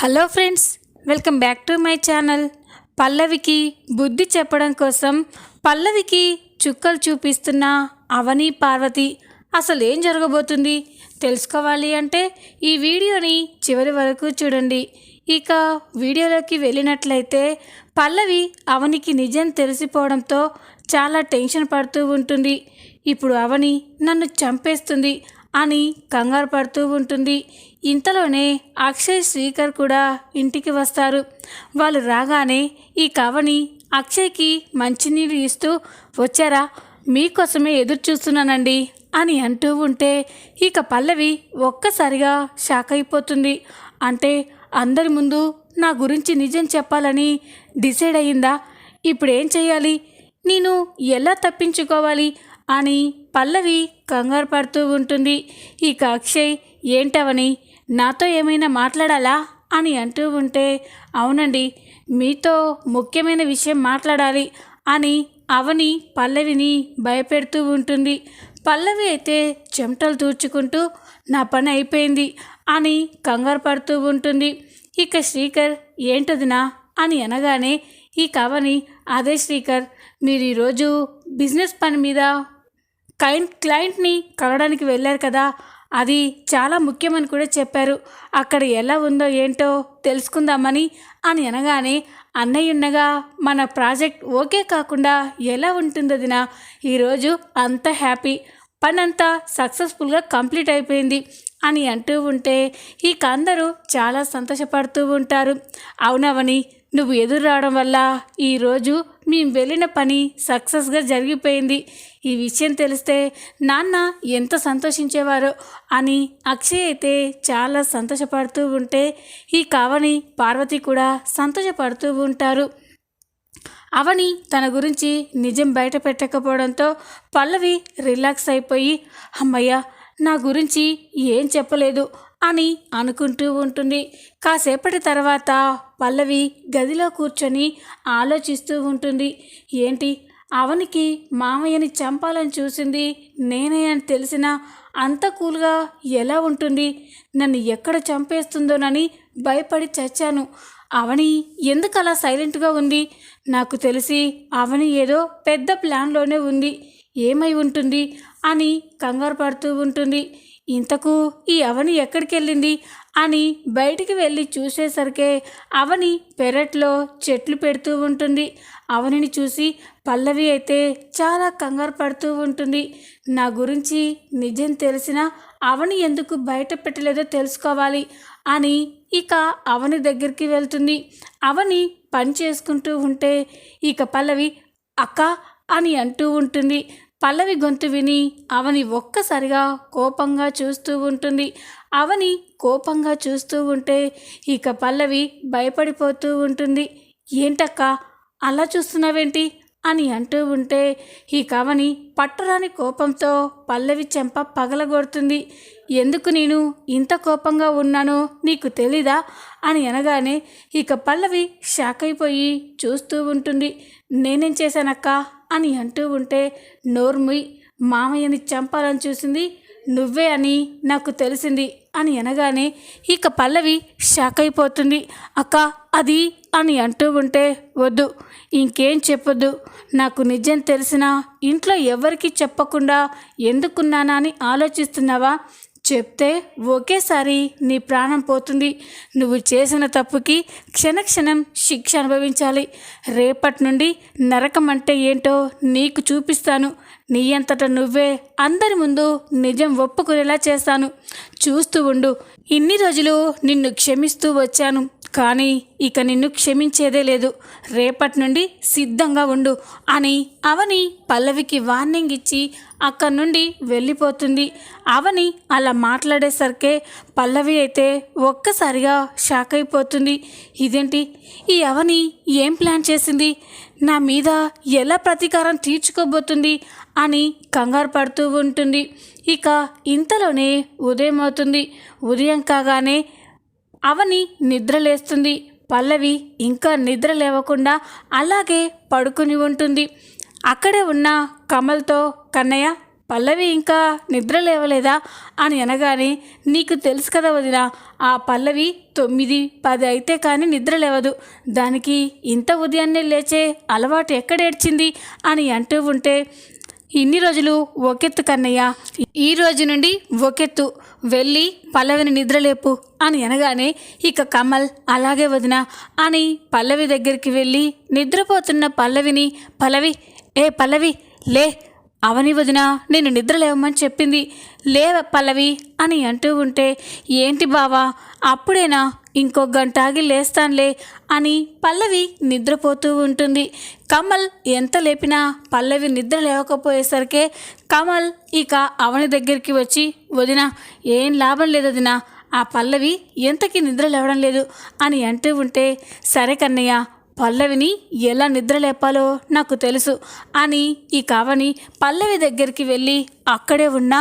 Hello friends, welcome back to my channel. పల్లవికి బుద్ధి చెప్పడం కోసం పల్లవికి చుక్కలు చూపిస్తున్న అవని పార్వతి అసలు ఏం జరగబోతుంది తెలుసుకోవాలి అంటే ఈ వీడియోని చివరి వరకు చూడండి. ఇక వీడియోలోకి వెళ్ళినట్లయితే పల్లవి అవనికి నిజం తెలిసిపోవడంతో చాలా టెన్షన్ పడుతూ ఉంటుంది. ఇప్పుడు అవని నన్ను చంపేస్తుంది అని కంగారు పడుతూ ఉంటుంది. ఇంతలోనే అక్షయ్ శ్రీకర్ కూడా ఇంటికి వస్తారు. వాళ్ళు రాగానే ఈ కవని అక్షయ్కి మంచినీళ్ళు ఇస్తూ, వచ్చారా, మీకోసమే ఎదురు చూస్తున్నానండి అని అంటూ ఉంటే ఇక పల్లవి ఒక్కసారిగా షాక్ అయిపోతుంది. అంటే అందరి ముందు నా గురించి నిజం చెప్పాలని డిసైడ్ అయ్యిందా? ఇప్పుడేం చేయాలి, నేను ఎలా తప్పించుకోవాలి అని పల్లవి కంగారు పడుతూ ఉంటుంది. ఇక అక్షయ్, ఏంటవని, నాతో ఏమైనా మాట్లాడాలా అని అంటూ ఉంటే, అవునండి, మీతో ముఖ్యమైన విషయం మాట్లాడాలి అని అవని పల్లవిని భయపెడుతూ ఉంటుంది. పల్లవి అయితే చెమటలు తూర్చుకుంటూ నా పని అయిపోయింది అని కంగారు పడుతూ ఉంటుంది. ఇక శ్రీకర్, ఏంటదినా అని అనగానే ఈ కవని, అదే శ్రీకర్, మీరు ఈరోజు బిజినెస్ పని మీద క్లయింట్ని కలవడానికి వెళ్ళారు కదా, అది చాలా ముఖ్యమని కూడా చెప్పారు. అక్కడ ఎలా ఉందో ఏంటో తెలుసుకుందామని అని అనగానే, అన్నయ్య ఉండగా మన ప్రాజెక్ట్ ఓకే కాకుండా ఎలా ఉంటుందో దినా, ఈరోజు అంత హ్యాపీ, పని అంతా సక్సెస్ఫుల్గా కంప్లీట్ అయిపోయింది అని అంటూ ఉంటే ఇక అందరూ చాలా సంతోషపడుతూ ఉంటారు. అవునవని, నువ్వు ఎదురు రావడం వల్ల ఈరోజు మేము వెళ్ళిన పని సక్సెస్గా జరిగిపోయింది. ఈ విషయం తెలిస్తే నాన్న ఎంత సంతోషించేవారో అని అక్షయ్ అయితే చాలా సంతోషపడుతూ ఉంటే ఈ కావని పార్వతి కూడా సంతోషపడుతూ ఉంటారు. అవని తన గురించి నిజం బయట పెట్టకపోవడంతో పల్లవి రిలాక్స్ అయిపోయి, అమ్మయ్య, నా గురించి ఏం చెప్పలేదు అని అనుకుంటూ ఉంటుంది. కాసేపటి తర్వాత పల్లవి గదిలో కూర్చొని ఆలోచిస్తూ ఉంటుంది. ఏంటి, అవనికి మామయ్యని చంపాలని చూసింది నేనే అని తెలిసినా అంత కూల్గా ఎలా ఉంటుంది? నన్ను ఎక్కడ చంపేస్తుందోనని భయపడి చచ్చాను. అవని ఎందుకు అలా సైలెంట్గా ఉంది? నాకు తెలిసి అవని ఏదో పెద్ద ప్లాన్లోనే ఉంది. ఏమై ఉంటుంది అని కంగారు పడుతూ ఉంటుంది. ఇంతకు ఈ అవని ఎక్కడికి వెళ్ళింది అని బయటికి వెళ్ళి చూసేసరికే అవని పెరట్లో చెట్లు పెడుతూ ఉంటుంది. అవనిని చూసి పల్లవి అయితే చాలా కంగారు పడుతూ ఉంటుంది. నా గురించి నిజం తెలిసినా అవని ఎందుకు బయట పెట్టలేదో తెలుసుకోవాలి అని ఇక అవని దగ్గరికి వెళ్తుంది. అవని పని చేసుకుంటూ ఉంటే ఇక పల్లవి, అక్క అని అంటూ ఉంటుంది. పల్లవి గొంతు విని అవని ఒక్కసారిగా కోపంగా చూస్తూ ఉంటుంది. అవని కోపంగా చూస్తూ ఉంటే ఇక పల్లవి భయపడిపోతూ ఉంటుంది. ఏంటక్క అలా చూస్తున్నావేంటి అని అంటూ ఉంటే ఈ కవని పట్టరాని కోపంతో పల్లవి చెంప పగలగొడుతుంది. ఎందుకు నేను ఇంత కోపంగా ఉన్నానో నీకు తెలీదా అని అనగానే ఇక పల్లవి షాక్ అయిపోయి చూస్తూ ఉంటుంది. నేనేం చేశానక్క అని అంటూ ఉంటే, నోర్ముయ్, మామయ్యని చంపాలని చూసింది నువ్వే అని నాకు తెలిసింది అని అనగానే ఇక పల్లవి షాక్ అయిపోతుంది. అక్క అది అని అంటూ ఉంటే, వద్దు, ఇంకేం చెప్పొద్దు, నాకు నిజం తెలిసినా ఇంట్లో ఎవరికి చెప్పకుండా ఎందుకున్నానా అని ఆలోచిస్తున్నావా? చెప్తే ఒకేసారి నీ ప్రాణం పోతుంది. నువ్వు చేసిన తప్పుకి క్షణక్షణం శిక్ష అనుభవించాలి. రేపటి నుండి నరకం అంటే ఏంటో నీకు చూపిస్తాను. నీ అంతట నువ్వే అందరి ముందు నిజం ఒప్పుకునేలా చేస్తాను. చూస్తూ ఉండు. ఇన్ని రోజులు నిన్ను క్షమిస్తూ వచ్చాను, కానీ ఇక నిన్ను క్షమించేదే లేదు. రేపటి నుండి సిద్ధంగా ఉండు అని అవని పల్లవికి వార్నింగ్ ఇచ్చి అక్కడి నుండి వెళ్ళిపోతుంది. అవని అలా మాట్లాడేసరికే పల్లవి అయితే ఒక్కసారిగా షాక్ అయిపోతుంది. ఇదేంటి, ఈ అవని ఏం ప్లాన్ చేసింది? నా మీద ఎలా ప్రతీకారం తీర్చుకోబోతుంది అని కంగారు పడుతూ ఉంటుంది. ఇక ఇంతలోనే ఉదయం అవుతుంది. ఉదయం కాగానే అవని నిద్రలేస్తుంది. పల్లవి ఇంకా నిద్ర లేవకుండా అలాగే పడుకుని ఉంటుంది. అక్కడే ఉన్న కమల్తో, కన్నయ్య పల్లవి ఇంకా నిద్ర లేవలేదా అని అనగానే, నీకు తెలుసు కదా వదిన, ఆ పల్లవి 9, 10 అయితే కానీ నిద్ర లేవదు. దానికి ఇంత ఉదయాన్నే లేచే అలవాటు ఎక్కడేడ్చింది అని అంటూ ఉంటే, ఇన్ని రోజులు ఒకెత్తు కన్నయ్య, ఈ రోజు నుండి ఒకెత్తు, వెళ్ళి పల్లవిని నిద్రలేపు అని అనగానే, ఇక కమల్ అలాగే వదిన అని పల్లవి దగ్గరికి వెళ్ళి నిద్రపోతున్న పల్లవిని, పల్లవి లే, అవని వదిన నేను నిద్ర లేవమని చెప్పింది, లేవ పల్లవి అని అంటూ ఉంటే, ఏంటి బావా అప్పుడేనా, ఇంకో గంట ఆగి లేస్తానులే అని పల్లవి నిద్రపోతూ ఉంటుంది. కమల్ ఎంత లేపినా పల్లవి నిద్ర లేవకపోయేసరికి కమల్ ఇక అవని దగ్గరికి వచ్చి, వదిన ఏం లాభం లేదు వదిన, ఆ పల్లవి ఎంతకి నిద్ర లేవడం లేదు అని అంటూ ఉంటే, సరే కన్నయ్య, పల్లవిని ఎలా నిద్ర లేపాలో నాకు తెలుసు అని ఈ కావని పల్లవి దగ్గరికి వెళ్ళి అక్కడే ఉన్న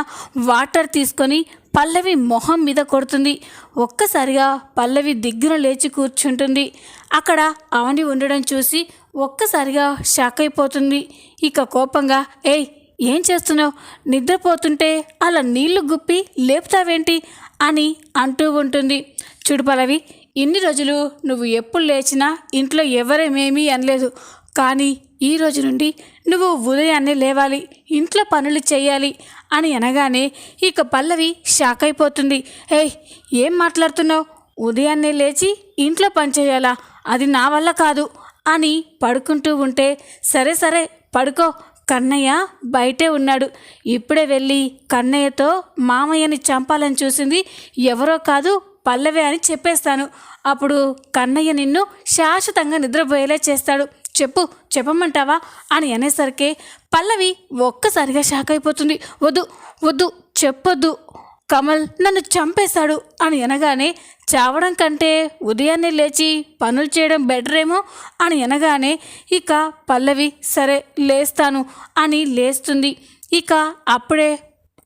వాటర్ తీసుకొని పల్లవి మొహం మీద కొడుతుంది. ఒక్కసారిగా పల్లవి దిగ్గున లేచి కూర్చుంటుంది. అక్కడ అవని ఉండడం చూసి ఒక్కసారిగా షాక్ అయిపోతుంది. ఇక కోపంగా, ఏయ్ ఏం చేస్తున్నావు, నిద్రపోతుంటే అలా నీళ్లు గుప్పి లేపుతావేంటి అని అంటూ ఉంటుంది. చూడు పల్లవి, ఇన్ని రోజులు నువ్వు ఎప్పుడు లేచినా ఇంట్లో ఎవరేమేమీ అనలేదు, కానీ ఈ రోజు నుండి నువ్వు ఉదయాన్నే లేవాలి, ఇంట్లో పనులు చేయాలి అని అనగానే ఇక పల్లవి షాక్ అయిపోతుంది. ఏయ్ ఏం మాట్లాడుతున్నావు, ఉదయాన్నే లేచి ఇంట్లో పని చేయాలా, అది నా వల్ల కాదు అని పడుకుంటూ ఉంటే, సరే పడుకో, కన్నయ్య బయటే ఉన్నాడు, ఇప్పుడే వెళ్ళి కన్నయ్యతో మామయ్యని చంపాలని చూసింది ఎవరో కాదు పల్లవి అని చెప్పేస్తాను, అప్పుడు కన్నయ్య నిన్ను శాశ్వతంగా నిద్రపోయేలా చేస్తాడు, చెప్పమంటావా అని అనేసరికి పల్లవి ఒక్కసారిగా షాక్ అయిపోతుంది. వద్దు చెప్పొద్దు, కమల్ నన్ను చంపేశాడు అని అనగానే, చావడం కంటే ఉదయాన్నే లేచి పనులు చేయడం బెటరేమో అని అనగానే ఇక పల్లవి సరే లేస్తాను అని లేస్తుంది. ఇక అప్పుడే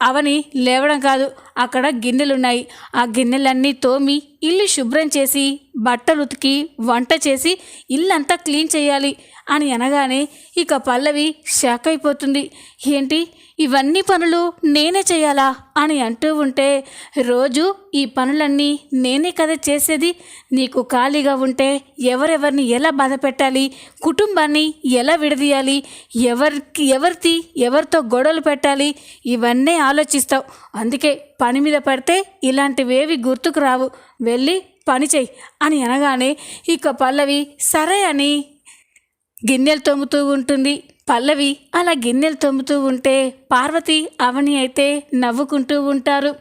అవని లేవడం కాదు, అక్కడ గిన్నెలున్నాయి, ఆ గిన్నెలన్నీ తోమి ఇల్లు శుభ్రం చేసి బట్టలు ఉతికి వంట చేసి ఇల్లంతా క్లీన్ చేయాలి అని అనగానే ఇక పల్లవి షాక్ అయిపోతుంది. ఏంటి ఇవన్నీ పనులు నేనే చేయాలా అని అంటూ ఉంటే, రోజు ఈ పనులన్నీ నేనే కదా చేసేది, నీకు ఖాళీగా ఉంటే ఎవరెవరిని ఎలా బాధ పెట్టాలి, కుటుంబాన్ని ఎలా విడదీయాలి, ఎవరితో గొడవలు పెట్టాలి, ఇవన్నీ ఆలోచిస్తావు, అందుకే పని మీద పడితే ఇలాంటివేవి గుర్తుకు రావు, వెళ్ళి పని చెయ్యి అని అనగానే ఇక పల్లవి సరే అని గిన్నెలు తోముతూ ఉంటుంది. పల్లవి అలా గిన్నెలు తోముతూ ఉంటే పార్వతి అవని అయితే నవ్వుకుంటూ ఉంటారు.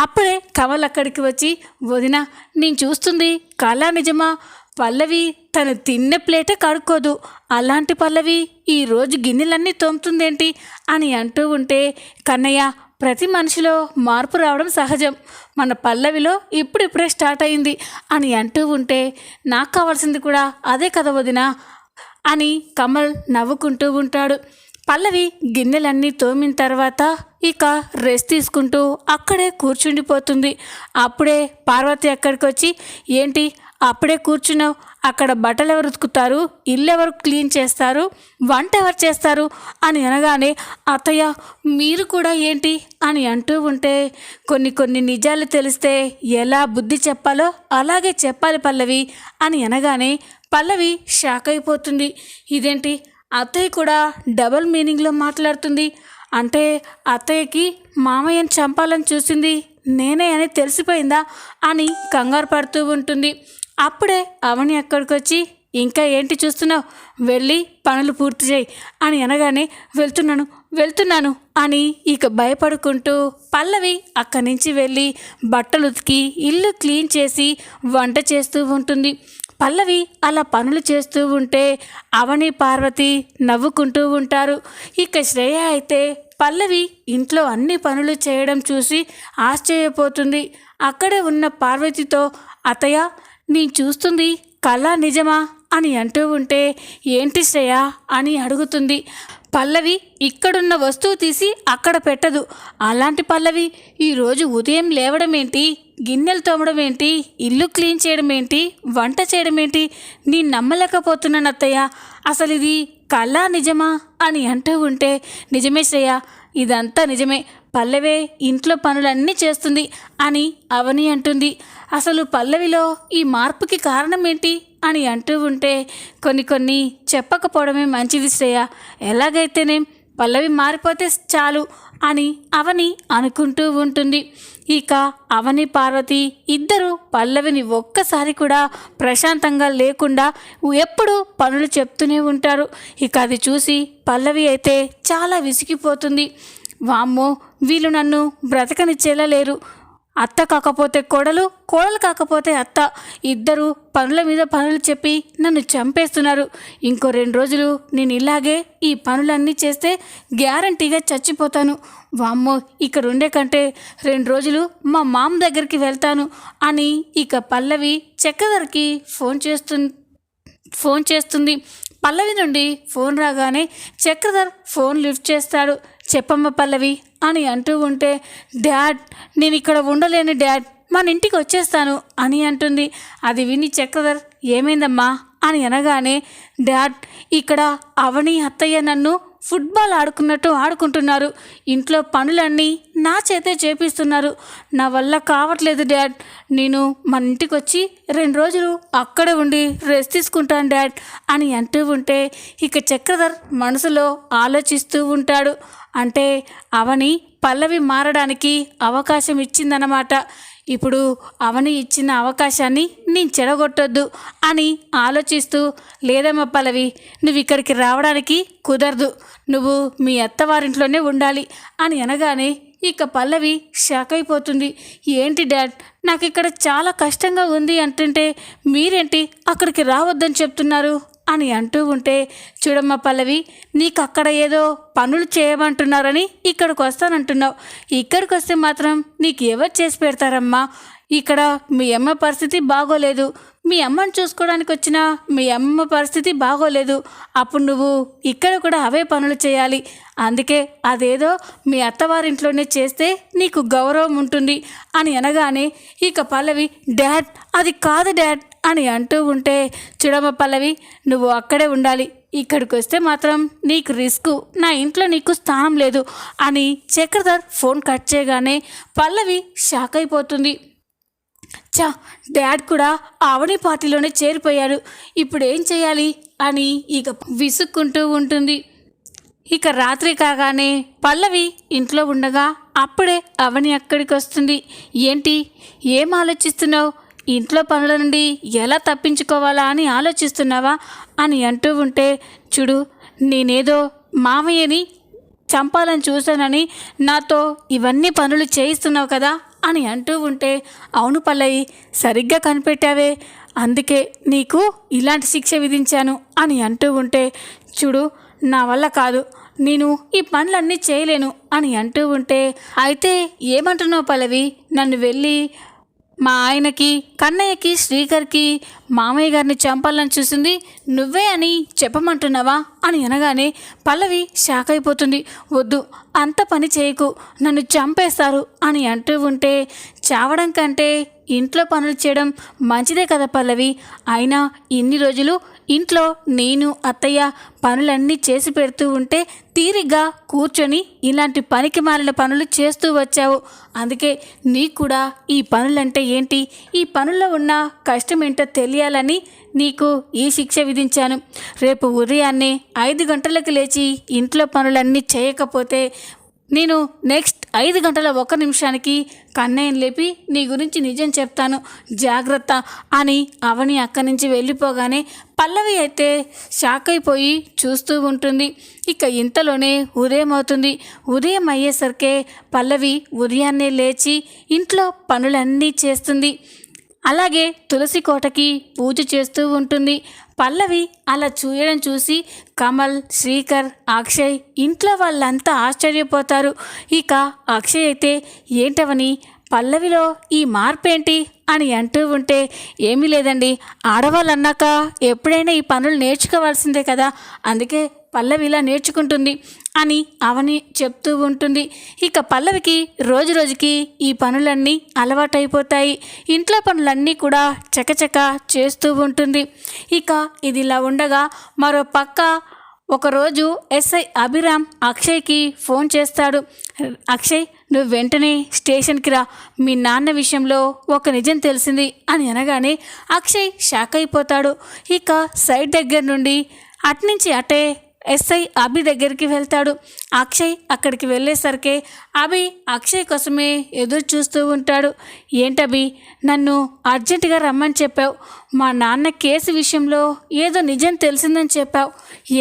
అప్పుడే కమల్ అక్కడికి వచ్చి, వదిన నేను చూస్తుంది కళ నిజమా, పల్లవి తను తిన్న ప్లేటే కడుక్కోదు, అలాంటి పల్లవి ఈరోజు గిన్నెలన్నీ తోముతుందేంటి అని అంటూ ఉంటే, కన్నయ్య ప్రతి మనిషిలో మార్పు రావడం సహజం, మన పల్లవిలో ఇప్పుడిప్పుడే స్టార్ట్ అయింది అని అంటూ ఉంటే, నాకు కావాల్సింది కూడా అదే కదా వదిన అని కమల్ నవ్వుకుంటూ ఉంటాడు. పల్లవి గిన్నెలన్నీ తోమిన తర్వాత ఇక రెస్ట్ తీసుకుంటూ అక్కడే కూర్చుండిపోతుంది. అప్పుడే పార్వతి అక్కడికి వచ్చి, ఏంటి అప్పుడే కూర్చున్నావు, అక్కడ బట్టలు ఎవరు ఉతుకుతారు, ఇల్లు ఎవరు క్లీన్ చేస్తారు, వంట ఎవరు చేస్తారు అని అనగానే, అత్తయ్య మీరు కూడా ఏంటి అని అంటూ ఉంటే, కొన్ని నిజాలు తెలిస్తే ఎలా బుద్ధి చెప్పాలో అలాగే చెప్పాలి పల్లవి అని అనగానే పల్లవి షాక్ అయిపోతుంది. ఇదేంటి అత్తయ్య కూడా డబుల్ మీనింగ్లో మాట్లాడుతుంది, అంటే అత్తయ్యకి మామయ్యని చంపాలని చూసింది నేనే అని తెలిసిపోయిందా అని కంగారు పడుతూ ఉంటుంది. అప్పుడే అవని అక్కడికి వచ్చి, ఇంకా ఏంటి చూస్తున్నావు, వెళ్ళి పనులు పూర్తి చేయి అని అనగానే, వెళ్తున్నాను అని ఇక భయపడుకుంటూ పల్లవి అక్కడి నుంచి వెళ్ళి బట్టలు ఉతికి ఇల్లు క్లీన్ చేసి వంట చేస్తూ ఉంటుంది. పల్లవి అలా పనులు చేస్తూ ఉంటే అవని పార్వతి నవ్వుకుంటూ ఉంటారు. ఇక శ్రేయ అయితే పల్లవి ఇంట్లో అన్ని పనులు చేయడం చూసి ఆశ్చర్యపోతుంది. అక్కడే ఉన్న పార్వతితో, అత్తయ్య నేను చూస్తుంది కళ నిజమా అని అంటూ ఉంటే, ఏంటి శ్రేయ అని అడుగుతుంది. పల్లవి ఇక్కడున్న వస్తువు తీసి అక్కడ పెట్టదు, అలాంటి పల్లవి ఈరోజు ఉదయం లేవడం ఏంటి, గిన్నెలు తోమడం ఏంటి, ఇల్లు క్లీన్ చేయడం ఏంటి, వంట చేయడం ఏంటి, నేను నమ్మలేకపోతున్నాను అత్తయ్య, అసలు ఇది కళ నిజమా అని అంటూ ఉంటే, నిజమే శ్రేయ, ఇదంతా నిజమే, పల్లవే ఇంట్లో పనులన్నీ చేస్తుంది అని అవని అంటుంది. అసలు పల్లవిలో ఈ మార్పుకి కారణం ఏంటి అని అంటూ ఉంటే కొన్ని చెప్పకపోవడమే మంచిది శ్రేయ. ఎలాగైతేనేం పల్లవి మారిపోతే చాలు అని అవని అనుకుంటూ ఉంటుంది. ఇక అవని పార్వతి ఇద్దరు పల్లవిని ఒక్కసారి కూడా ప్రశాంతంగా లేకుండా ఎప్పుడు పనులు చెప్తూనే ఉంటారు. ఇక అది చూసి పల్లవి అయితే చాలా విసిగిపోతుంది. వామ్మో, వీళ్ళు నన్ను బ్రతకనిచ్చేలా లేరు. అత్త కాకపోతే కోడలు, కోడలు కాకపోతే అత్త, ఇద్దరు పనుల మీద పనులు చెప్పి నన్ను చంపేస్తున్నారు. ఇంకో 2 రోజులు నేను ఇలాగే ఈ పనులన్నీ చేస్తే గ్యారంటీగా చచ్చిపోతాను. వామ్మో, ఇక్కడ ఉండే కంటే 2 రోజులు మా మామ దగ్గరికి వెళ్తాను అని ఇక పల్లవి చక్రధర్కి ఫోన్ చేస్తుంది. పల్లవి నుండి ఫోన్ రాగానే చక్రధర్ ఫోన్ లిఫ్ట్ చేస్తాడు. చెప్పమ్మ పల్లవి అని అంటూ ఉంటే, డాడ్ నేను ఇక్కడ ఉండలేను డాడ్, మన ఇంటికి వచ్చేస్తాను అని అంటుంది. అది విని చక్రధర్ ఏమైందమ్మా అని అనగానే, డాడ్ ఇక్కడ అవని అత్తయ్య నన్ను ఫుట్బాల్ ఆడుకున్నట్టు ఆడుకుంటున్నారు. ఇంట్లో పనులన్నీ నా చేతే చేపిస్తున్నారు. నా వల్ల కావట్లేదు డాడ్. నేను మన ఇంటికి వచ్చి 2 రోజులు అక్కడే ఉండి రెస్ట్ తీసుకుంటాను డాడ్ అని అంటూ ఉంటే ఇక చక్రధర్ మనసులో ఆలోచిస్తూ ఉంటాడు. అంటే అవని పల్లవి మారడానికి అవకాశం ఇచ్చిందన్నమాట. ఇప్పుడు అవని ఇచ్చిన అవకాశాన్ని నేను చెడగొట్టొద్దు అని ఆలోచిస్తూ, లేదమ్మా పల్లవి, నువ్వు ఇక్కడికి రావడానికి కుదరదు, నువ్వు మీ అత్తవారింట్లోనే ఉండాలి అని అనగానే ఇక పల్లవి షాక్ అయిపోతుంది. ఏంటి డాడ్, నాకు ఇక్కడ చాలా కష్టంగా ఉంది అంటుంటే మీరేంటి అక్కడికి రావద్దని చెప్తున్నారు అని అంటూ ఉంటే, చూడమ్మా పల్లవి, నీకు అక్కడ ఏదో పనులు చేయమంటున్నారని ఇక్కడికి వస్తానంటున్నావు. ఇక్కడికి వస్తే మాత్రం నీకు ఎవరు చేసి పెడతారమ్మా? ఇక్కడ మీ అమ్మ పరిస్థితి బాగోలేదు, మీ అమ్మని చూసుకోవడానికి వచ్చిన మీ అమ్మ పరిస్థితి బాగోలేదు. అప్పుడు నువ్వు ఇక్కడ కూడా అవే పనులు చేయాలి. అందుకే అదేదో మీ అత్తవారింట్లోనే చేస్తే నీకు గౌరవం ఉంటుంది అని అనగానే ఇక పల్లవి, డాడ్ అది కాదు డాడ్ అని అంటూ ఉంటే, చూడమ్మ పల్లవి, నువ్వు అక్కడే ఉండాలి, ఇక్కడికి వస్తే మాత్రం నీకు రిస్క్, నా ఇంట్లో నీకు స్థానం లేదు అని చక్రధర్ ఫోన్ కట్ చేయగానే పల్లవి షాక్ అయిపోతుంది. డాడ్ కూడా ఆవని పార్టీలోనే చేరిపోయాడు, ఇప్పుడు ఏం చేయాలి అని ఇక విసుక్కుంటూ ఉంటుంది. ఇక రాత్రి కాగానే పల్లవి ఇంట్లో ఉండగా అప్పుడే అవని అక్కడికి వస్తుంది. ఏంటి, ఏం ఆలోచిస్తున్నావు? ఇంట్లో పనుల నుండి ఎలా తప్పించుకోవాలా అని ఆలోచిస్తున్నావా అని అంటూ ఉంటే, చూడు, నేనేదో మామయ్యని చంపాలని చూశానని నాతో ఇవన్నీ పనులు చేయిస్తున్నావు కదా అని అంటూ ఉంటే, అవును పల్లవి, సరిగ్గా కనిపెట్టావే, అందుకే నీకు ఇలాంటి శిక్ష విధించాను అని అంటూ ఉంటే, చూడు, నా వల్ల కాదు, నేను ఈ పనులన్నీ చేయలేను అని అంటూ ఉంటే, అయితే ఏమంటున్నావు పల్లవి, నన్ను వెళ్ళి మా ఆయనకి, కన్నయ్యకి, శ్రీకర్కి మామయ్య గారిని చంపాలని చూసింది నువ్వే అని చెప్పమంటున్నావా అని అనగానే పల్లవి షాక్ అయిపోతుంది. వద్దు, అంత పని చేయకు, నన్ను చంపేస్తారు అని అంటూ ఉంటే, చావడం కంటే ఇంట్లో పనులు చేయడం మంచిదే కదా పల్లవి. అయినా ఇన్ని రోజులు ఇంట్లో నేను అత్తయ్య పనులన్నీ చేసి పెడుతూ ఉంటే తీరిగ్గా కూర్చొని ఇలాంటి పనికి మాలిన పనులు చేస్తూ వచ్చావు. అందుకే నీకు కూడా ఈ పనులంటే ఏంటి, ఈ పనుల్లో ఉన్న కష్టం ఏంటో తెలియాలని నీకు ఈ శిక్ష విధించాను. రేపు ఉదయాన్నే 5 గంటలకు లేచి ఇంట్లో పనులన్నీ చేయకపోతే నేను నెక్స్ట్ 5 గంటల 1 నిమిషానికి కన్నయ్యని లేపి నీ గురించి నిజం చెప్తాను, జాగ్రత్త అని అవని అక్కడి నుంచి వెళ్ళిపోగానే పల్లవి అయితే షాక్ అయిపోయి చూస్తూ ఉంటుంది. ఇక ఇంతలోనే ఉదయం అవుతుంది. ఉదయం అయ్యేసరికే పల్లవి ఉదయాన్నే లేచి ఇంట్లో పనులన్నీ చేస్తుంది. అలాగే తులసి కోటకి పూజ చేస్తూ ఉంటుంది. పల్లవి అలా చేయడం చూసి కమల్, శ్రీకర్, అక్షయ్ ఇంట్లో వాళ్ళంతా ఆశ్చర్యపోతారు. ఇక అక్షయ్ అయితే, ఏంటవని పల్లవిలో ఈ మార్పేంటి అని అంటూ ఉంటే, ఏమీ లేదండి, ఆడవాళ్ళు అన్నాక ఎప్పుడైనా ఈ పనులు నేర్చుకోవాల్సిందే కదా, అందుకే పల్లవి ఇలా నేర్చుకుంటుంది అని అవని చెప్తూ ఉంటుంది. ఇక పల్లవికి రోజు రోజుకి ఈ పనులన్నీ అలవాటైపోతాయి. ఇంట్లో పనులన్నీ కూడా చకచక చేస్తూ ఉంటుంది. ఇక ఇది ఇలా ఉండగా మరో పక్క ఒకరోజు ఎస్ఐ అభిరామ్ అక్షయ్కి ఫోన్ చేస్తాడు. అక్షయ్, నువ్వు వెంటనే స్టేషన్కి రా, మీ నాన్న విషయంలో ఒక నిజం తెలిసింది అని అనగానే అక్షయ్ షాక్ అయిపోతాడు. ఇక సైడ్ దగ్గర నుండి అట్నుంచి అటే ఎస్ఐ అభి దగ్గరికి వెళ్తాడు. అక్షయ్ అక్కడికి వెళ్ళేసరికి అభి అక్షయ్ కోసమే ఎదురు చూస్తూ ఉంటాడు. ఏంటభి, నన్ను అర్జెంటుగా రమ్మని చెప్పావు, మా నాన్న కేసు విషయంలో ఏదో నిజం తెలిసిందని చెప్పావు,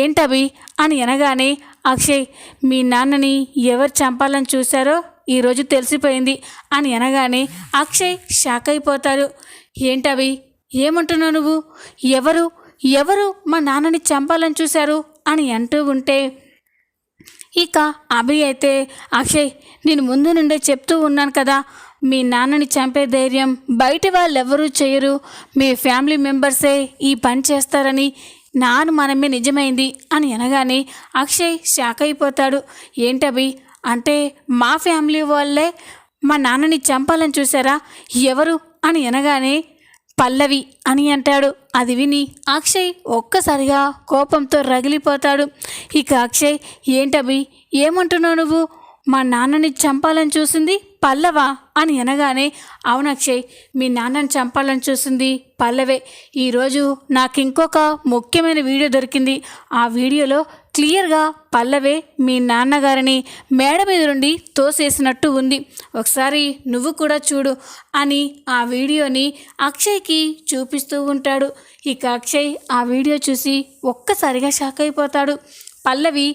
ఏంటభి అని అనగానే అక్షయ్, మీ నాన్నని ఎవరు చంపాలని చూశారో ఈరోజు తెలిసిపోయింది అని అనగానే అక్షయ్ షాక్ అయిపోతాడు. ఏంటభి, ఏమంటున్నావు నువ్వు? ఎవరు మా నాన్నని చంపాలని చూశారు అని అంటూ ఉంటే ఇక అభి అయితే, అక్షయ్, నేను ముందు నుండే చెప్తూ ఉన్నాను కదా, మీ నాన్నని చంపే ధైర్యం బయట వాళ్ళెవరూ చేయరు, మీ ఫ్యామిలీ మెంబర్సే ఈ పని చేస్తారని నా అనుమానమే నిజమైంది అని అనగానే అక్షయ్ షాక్ అయిపోతాడు. ఏంటభి, అంటే మా ఫ్యామిలీ వాళ్ళే మా నాన్నని చంపాలని చూసారా? ఎవరు అని అనగానే పల్లవి అని అంటాడు. అది విని అక్షయ్ ఒక్కసారిగా కోపంతో రగిలిపోతాడు. ఇక అక్షయ్, ఏంటభి, ఏమంటున్నావు నువ్వు? మా నాన్నని చంపాలని చూసింది పల్లవా అని అనగానే అవును అక్షయ్, మీ నాన్నని చంపాలని చూసింది పల్లవే. ఈరోజు నాకు ఇంకొక ముఖ్యమైన వీడియో దొరికింది. ఆ వీడియోలో క్లియర్గా పల్లవే మీ నాన్నగారిని మేడ మీద నుండి తోసేసినట్టు ఉంది, ఒకసారి నువ్వు కూడా చూడు అని ఆ వీడియోని అక్షయ్కి చూపిస్తూ ఉంటాడు. ఇక అక్షయ్ ఆ వీడియో చూసి ఒక్కసారిగా షాక్ అయిపోతాడు. పల్లవి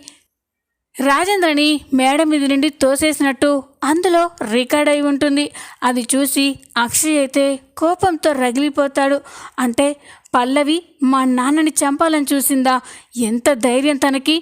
రాజేంద్రని మేడ మీద నుండి తోసేసినట్టు అందులో రికార్డ్ అయి ఉంటుంది. అది చూసి అక్షయ్ అయితే కోపంతో రగిలిపోతాడు. అంటే పల్లవి మా నాన్నని చంపాలని చూసిందా? ఎంత ధైర్యం తనకి!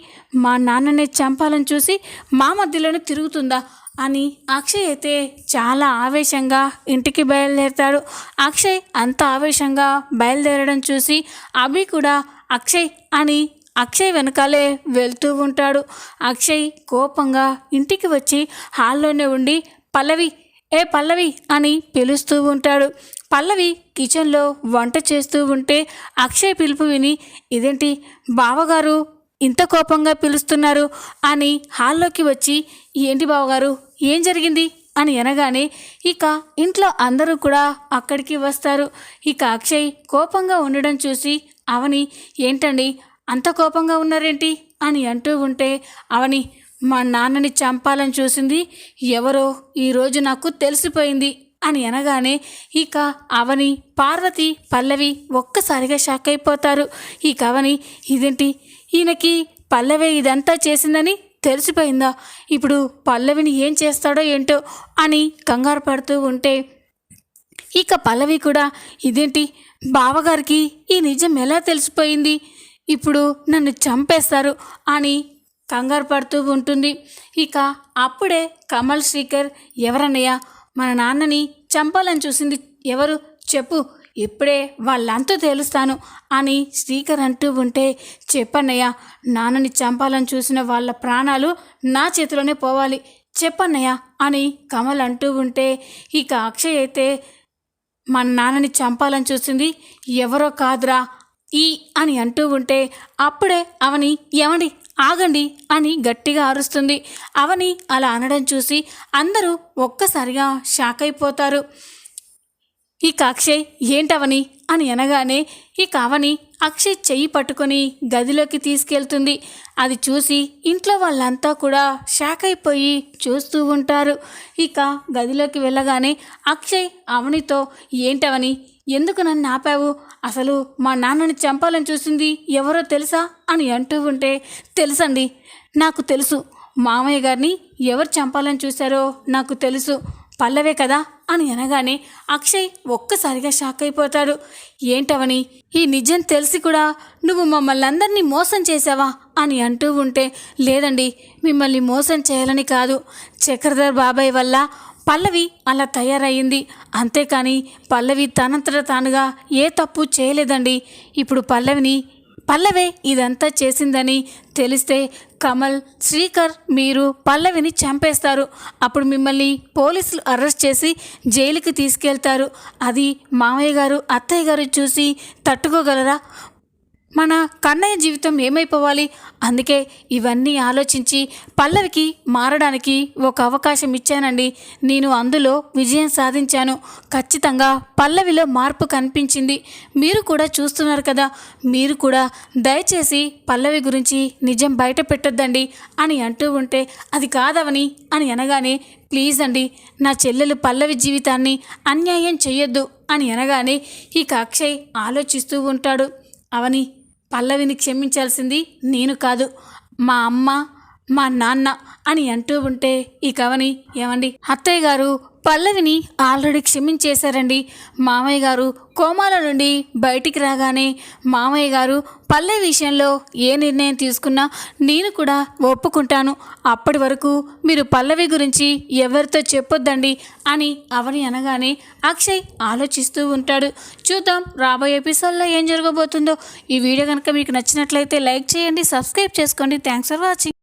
మా నాన్నని చంపాలని చూసి మా మధ్యలోనే తిరుగుతుందా అని అక్షయ్ అయితే చాలా ఆవేశంగా ఇంటికి బయలుదేరుతాడు. అక్షయ్ అంత ఆవేశంగా బయలుదేరడం చూసి అభి కూడా అక్షయ్ అని అక్షయ్ వెనకాలే వెళ్తూ ఉంటాడు. అక్షయ్ కోపంగా ఇంటికి వచ్చి హాల్లోనే ఉండి పల్లవి అని పిలుస్తూ ఉంటాడు. పల్లవి కిచెన్లో వంట చేస్తూ ఉంటే అక్షయ్ పిలుపు విని, ఇదేంటి బావగారు ఇంత కోపంగా పిలుస్తున్నారు అని హాల్లోకి వచ్చి, ఏంటి బావగారు, ఏం జరిగింది అని అనగానే ఇక ఇంట్లో అందరూ కూడా అక్కడికి వస్తారు. ఇక అక్షయ్ కోపంగా ఉండడం చూసి అవని, ఏంటండి అంత కోపంగా ఉన్నారేంటి అని అంటూ ఉంటే అవని, మా నాన్నని చంపాలని చూసింది ఎవరో ఈరోజు నాకు తెలిసిపోయింది అని అనగానే ఇక అవని, పార్వతి, పల్లవి ఒక్కసారిగా షాక్ అయిపోతారు. ఇక అవని, ఇదేంటి, ఈయనకి పల్లవి ఇదంతా చేసిందని తెలిసిపోయిందా? ఇప్పుడు పల్లవిని ఏం చేస్తాడో ఏంటో అని కంగారు పడుతూ ఉంటే ఇక పల్లవి కూడా, ఇదేంటి బావగారికి ఈ నిజం ఎలా తెలిసిపోయింది? ఇప్పుడు నన్ను చంపేస్తారు అని కంగారు పడుతూ ఉంటుంది. ఇక అప్పుడే కమల్ శ్రీకర్, ఎవరన్నయ్య మన నాన్నని చంపాలని చూసింది ఎవరు చెప్పు, ఇప్పుడే వాళ్ళంతా తేలుస్తాను అని శ్రీకర్ అంటూ ఉంటే, చెప్పన్నయ్య, నాన్నని చంపాలని చూసిన వాళ్ళ ప్రాణాలు నా చేతిలోనే పోవాలి, చెప్పన్నయ్య అని కమల్ అంటూ ఉంటే ఇక అక్షయ్ అయితే, మన నాన్నని చంపాలని చూసింది ఎవరో కాదురా అని అంటూ ఉంటే అప్పుడే అవని, ఏమండి ఆగండి అని గట్టిగా అరుస్తుంది. అవని అలా అనడం చూసి అందరూ ఒక్కసారిగా షాక్ అయిపోతారు. ఇక అక్షయ్, ఏంటవని అని అనగానే ఇక అవని అక్షయ్ చెయ్యి పట్టుకొని గదిలోకి తీసుకెళ్తుంది. అది చూసి ఇంట్లో వాళ్ళంతా కూడా షాక్ అయిపోయి చూస్తూ ఉంటారు. ఇక గదిలోకి వెళ్ళగానే అక్షయ్ అవనితో, ఏంటవని, ఎందుకు నన్ను ఆపావు? అసలు మా నాన్నని చంపాలని చూసింది ఎవరో తెలుసా అని అంటూ ఉంటే, తెలుసండి, నాకు తెలుసు, మామయ్య గారిని ఎవరు చంపాలని చూశారో నాకు తెలుసు, పల్లవే కదా అని అనగానే అక్షయ్ ఒక్కసారిగా షాక్ అయిపోతాడు. ఏంటవని, ఈ నిజం తెలిసి కూడా నువ్వు మమ్మల్ని అందరినీ మోసం చేసావా అని అంటూ ఉంటే, లేదండి, మిమ్మల్ని మోసం చేయాలని కాదు, చక్రధర్ బాబాయ్ వల్ల పల్లవి అలా తయారయ్యింది, అంతేకాని పల్లవి తనంతట తానుగా ఏ తప్పు చేయలేదండి. ఇప్పుడు పల్లవే ఇదంతా చేసిందని తెలిస్తే కమల్, శ్రీకర్ మీరు పల్లవిని చంపేస్తారు. అప్పుడు మిమ్మల్ని పోలీసులు అరెస్ట్ చేసి జైలుకి తీసుకెళ్తారు. అది మామయ్య గారు, అత్తయ్య గారు చూసి తట్టుకోగలరా? మన కన్నయ్య జీవితం ఏమైపోవాలి? అందుకే ఇవన్నీ ఆలోచించి పల్లవికి మారడానికి ఒక అవకాశం ఇచ్చానండి. నేను అందులో విజయం సాధించాను. ఖచ్చితంగా పల్లవిలో మార్పు కనిపించింది. మీరు కూడా చూస్తున్నారు కదా. మీరు కూడా దయచేసి పల్లవి గురించి నిజం బయట పెట్టొద్దండి అని అంటూ ఉంటే, అది కాదవని అని అనగానే, ప్లీజ్ అండి, నా చెల్లెలు పల్లవి జీవితాన్ని అన్యాయం చెయ్యొద్దు అని అనగానే ఇక అక్షయ్ ఆలోచిస్తూ ఉంటాడు. అవని, పల్లవిని క్షమించాల్సింది నేను కాదు, మా అమ్మ మా నాన్న అని అంటూ ఉంటే ఇక అవని, ఏమండి, అత్తయ్య గారు పల్లవిని ఆల్రెడీ క్షమించేశారండి. మామయ్య గారు కోమాల నుండి బయటికి రాగానే మామయ్య గారు పల్లవి విషయంలో ఏ నిర్ణయం తీసుకున్నా నేను కూడా ఒప్పుకుంటాను. అప్పటి వరకు మీరు పల్లవి గురించి ఎవరితో చెప్పొద్దండి అని అవని అనగానే అక్షయ్ ఆలోచిస్తూ ఉంటాడు. చూద్దాం రాబోయే ఎపిసోడ్లో ఏం జరగబోతుందో. ఈ వీడియో కనుక మీకు నచ్చినట్లయితే లైక్ చేయండి, సబ్స్క్రైబ్ చేసుకోండి. Thanks for watching.